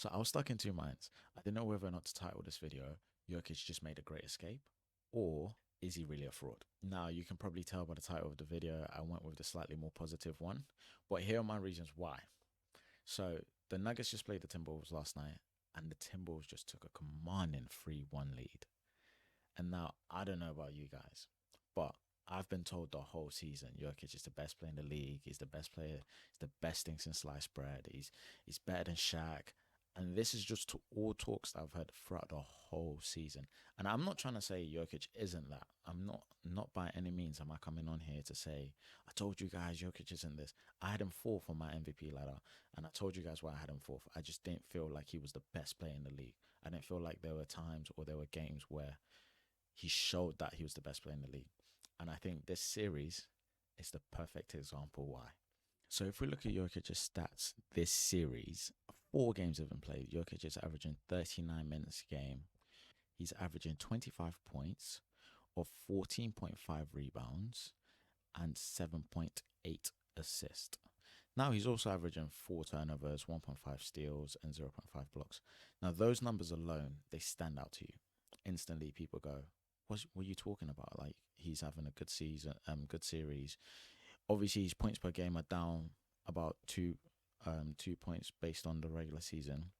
So I was stuck in two minds. I didn't know whether or not to title this video, Jokic just made a great escape, or is he really a fraud? Now, you can probably tell by the title of the video, I went with the slightly more positive one, but here are my reasons why. So the Nuggets just played the Timberwolves last night, and the Timberwolves just took a commanding 3-1 lead. And now, I don't know about you guys, but I've been told the whole season Jokic is the best player in the league. He's the best player. He's the best thing since sliced bread. He's better than Shaq. And this is just all talks that I've heard throughout the whole season. And I'm not trying to say Jokic isn't that. I'm not by any means am I coming on here to say I told you guys Jokic isn't this. I had him fourth on my MVP ladder, and I told you guys why I had him fourth. I just didn't feel like he was the best player in the league. I didn't feel like there were times or there were games where he showed that he was the best player in the league. And I think this series is the perfect example why. So if we look at Jokic's stats this series, 4 games have been played. Jokic is averaging 39 minutes a game. He's averaging 25 points or 14.5 rebounds and 7.8 assists. Now he's also averaging 4 turnovers, 1.5 steals, and 0.5 blocks. Now those numbers alone, they stand out to you. Instantly people go, what are you talking about? Like, he's having a good season, good series. Obviously, his points per game are down about 2 points based on the regular season.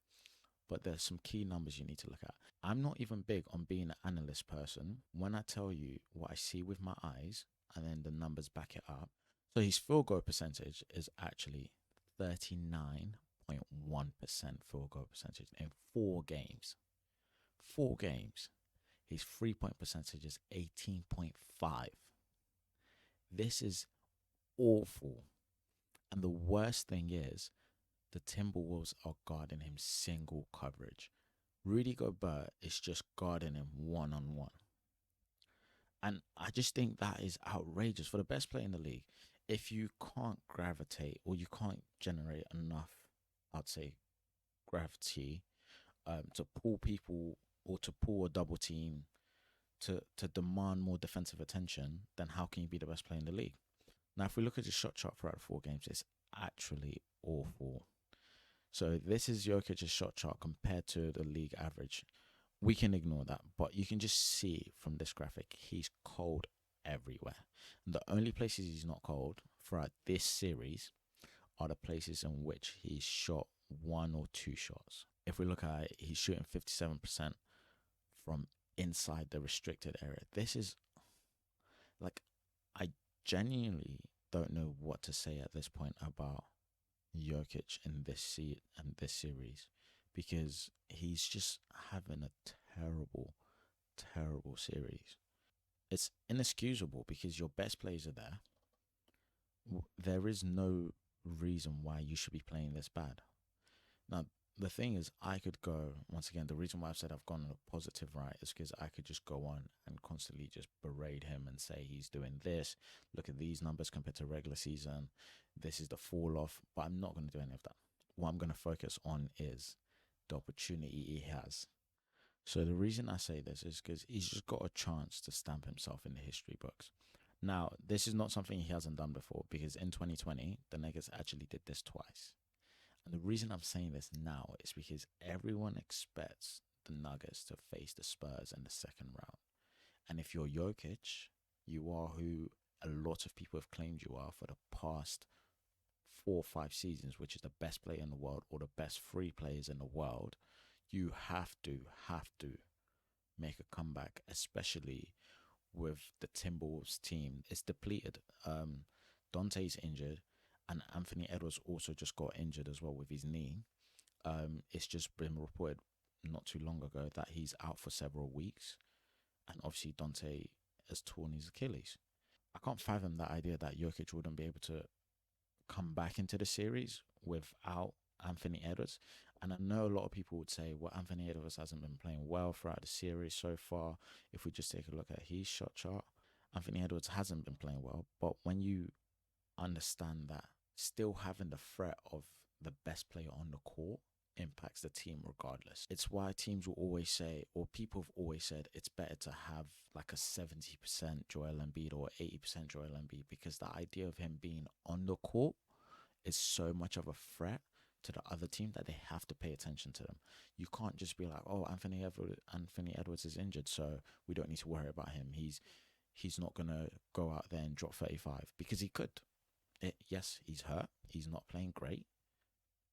But there's some key numbers you need to look at. I'm not even big on being an analyst person. When I tell you what I see with my eyes and then the numbers back it up. So his field goal percentage is actually 39.1% field goal percentage in 4 games. 4 games. His 3-point percentage is 18.5. This is awful. And the worst thing is, the Timberwolves are guarding him single coverage. Rudy Gobert is just guarding him one-on-one. And I just think that is outrageous for the best player in the league. If you can't gravitate or you can't generate enough, I'd say, gravity to pull people or to pull a double team to demand more defensive attention, then how can you be the best player in the league? Now, if we look at the shot chart throughout the 4 games, it's actually awful. So this is Jokic's shot chart compared to the league average. We can ignore that, but you can just see from this graphic, he's cold everywhere. And the only places he's not cold throughout this series are the places in which he's shot 1 or 2 shots. If we look at it, he's shooting 57% from inside the restricted area. This is like, I genuinely don't know what to say at this point about Jokic in this series, because he's just having a terrible, terrible series. It's inexcusable because your best players are there. There is no reason why you should be playing this bad. Now, the thing is, I could go, once again, the reason why I've said I've gone on a positive right is because I could just go on and constantly just berate him and say he's doing this. Look at these numbers compared to regular season. This is the fall off, but I'm not going to do any of that. What I'm going to focus on is the opportunity he has. So the reason I say this is because he's just got a chance to stamp himself in the history books. Now, this is not something he hasn't done before, because in 2020, the Nuggets actually did this twice. And the reason I'm saying this now is because everyone expects the Nuggets to face the Spurs in the second round. And if you're Jokic, you are who a lot of people have claimed you are for the past 4 or 5 seasons, which is the best player in the world or the best 3 players in the world. You have to make a comeback, especially with the Timberwolves team. It's depleted. Dante's injured, and Anthony Edwards also just got injured as well with his knee. It's just been reported not too long ago that he's out for several weeks, and obviously Dante has torn his Achilles. I can't fathom that idea that Jokic wouldn't be able to come back into the series without Anthony Edwards. And I know a lot of people would say, well, Anthony Edwards hasn't been playing well throughout the series so far. If we just take a look at his shot chart, Anthony Edwards hasn't been playing well. But when you understand that still having the threat of the best player on the court impacts the team regardless. It's why teams will always say, or people have always said, it's better to have like a 70% Joel Embiid or 80% Joel Embiid, because the idea of him being on the court is so much of a threat to the other team that they have to pay attention to them. You can't just be like, oh, Anthony Edwards is injured, so we don't need to worry about him. He's not gonna go out there and drop 35 because he could. Yes, he's hurt. He's not playing great.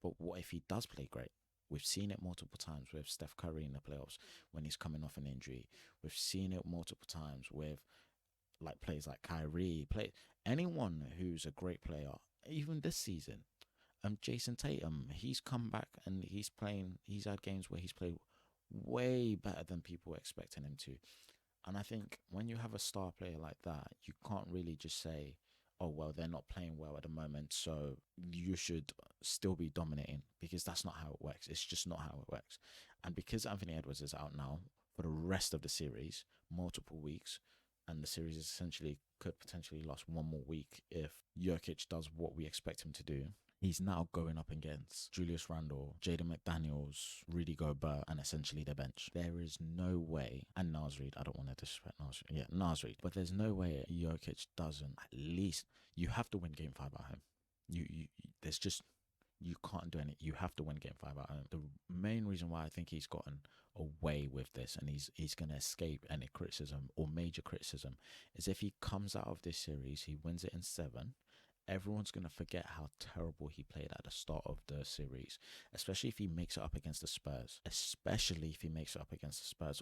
But what if he does play great? We've seen it multiple times with Steph Curry in the playoffs when he's coming off an injury. We've seen it multiple times with like players like Kyrie, anyone who's a great player, even this season. Jason Tatum, he's come back and he's playing. He's had games where he's played way better than people were expecting him to. And I think when you have a star player like that, you can't really just say, oh, well, they're not playing well at the moment, so you should still be dominating, because that's not how it works. It's just not how it works. And because Anthony Edwards is out now for the rest of the series, multiple weeks, and the series essentially could potentially last one more week if Jokic does what we expect him to do. He's now going up against Julius Randle, Jaden McDaniels, Rudy Gobert, and essentially the bench. There is no way, and Naz Reid, I don't want to disrespect Naz Reid. Yeah, Naz Reid. But there's no way Jokic doesn't at least, you have to win game 5 at home. There's just, you can't do anything. You have to win game 5 at home. The main reason why I think he's gotten away with this and he's going to escape any criticism or major criticism is if he comes out of this series, he wins it in 7, everyone's going to forget how terrible he played at the start of the series, especially if he makes it up against the Spurs.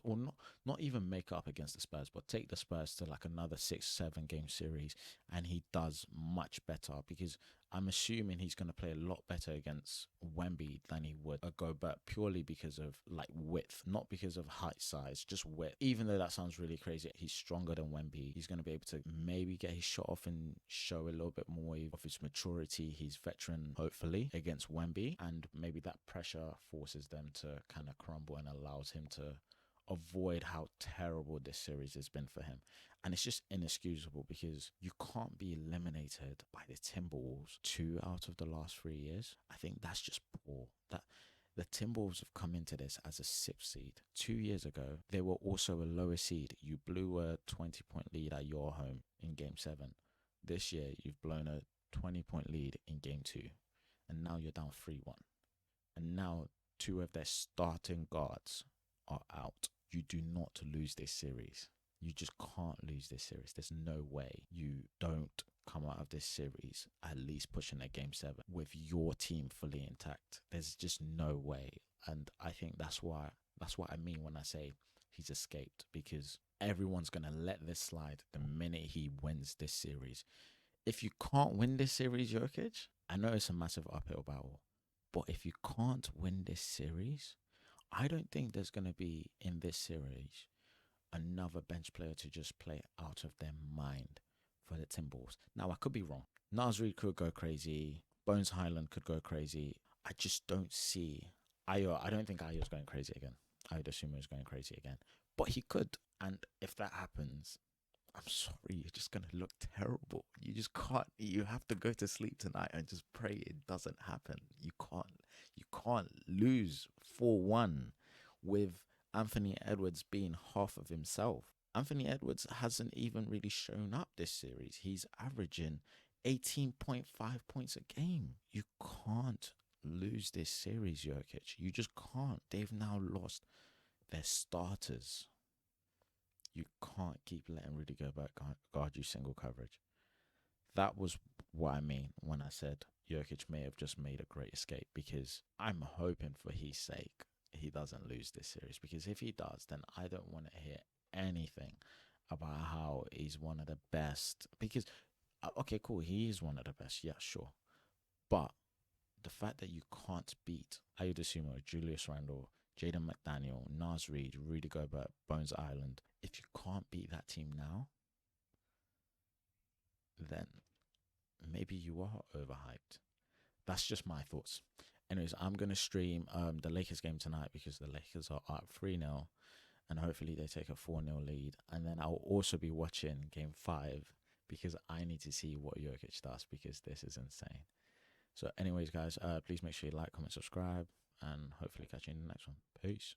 Or not even make it up against the Spurs, but take the Spurs to like another 6-7 game series and he does much better, because I'm assuming he's going to play a lot better against Wemby than he would a Gobert, purely because of like width, not because of height, size, just width. Even though that sounds really crazy, he's stronger than Wemby. He's going to be able to maybe get his shot off and show a little bit more of his maturity. He's veteran, hopefully, against Wemby, and maybe that pressure forces them to kind of crumble and allows him to avoid how terrible this series has been for him. And it's just inexcusable, because you can't be eliminated by the Timberwolves 2 out of the last 3 years. I think that's just poor. That the Timberwolves have come into this as a 6th seed. 2 years ago, they were also a lower seed. You blew a 20-point lead at your home in game 7. This year, you've blown a 20-point lead in game 2. And now you're down 3-1. And now 2 of their starting guards are out. You do not lose this series. You just can't lose this series. There's no way you don't come out of this series at least pushing a game 7 with your team fully intact. There's just no way. And I think that's what I mean when I say he's escaped, because everyone's going to let this slide the minute he wins this series. If you can't win this series, Jokic, I know it's a massive uphill battle, but if you can't win this series, I don't think there's going to be in this series another bench player to just play out of their mind for the Timberwolves. Now, I could be wrong. Naz Reid could go crazy. Bones Highland could go crazy. I just don't see Ayo. I don't think Ayo's going crazy again. I would assume he's going crazy again. But he could. And if that happens, I'm sorry, you're just going to look terrible. You just can't. You have to go to sleep tonight and just pray it doesn't happen. You can't lose 4-1 with Anthony Edwards being half of himself. Anthony Edwards hasn't even really shown up this series. He's averaging 18.5 points a game. You can't lose this series, Jokic. You just can't. They've now lost their starters. You can't keep letting Rudy Gobert guard you single coverage. That was what I mean when I said Jokic may have just made a great escape, because I'm hoping for his sake he doesn't lose this series, because if he does, then I don't want to hear anything about how he's one of the best, because okay, cool, he is one of the best, yeah, sure, but the fact that you can't beat Ayo Dosunmu, Julius Randle, Jaden McDaniel, Naz Reid, Rudy Gobert, Bones Island, if you can't beat that team now, then maybe you are overhyped. That's just my thoughts. Anyways, I'm going to stream the Lakers game tonight, because the Lakers are up 3-0 and hopefully they take a 4-0 lead. And then I'll also be watching game 5, because I need to see what Jokic does, because this is insane. So anyways, guys, please make sure you like, comment, subscribe, and hopefully catch you in the next one. Peace.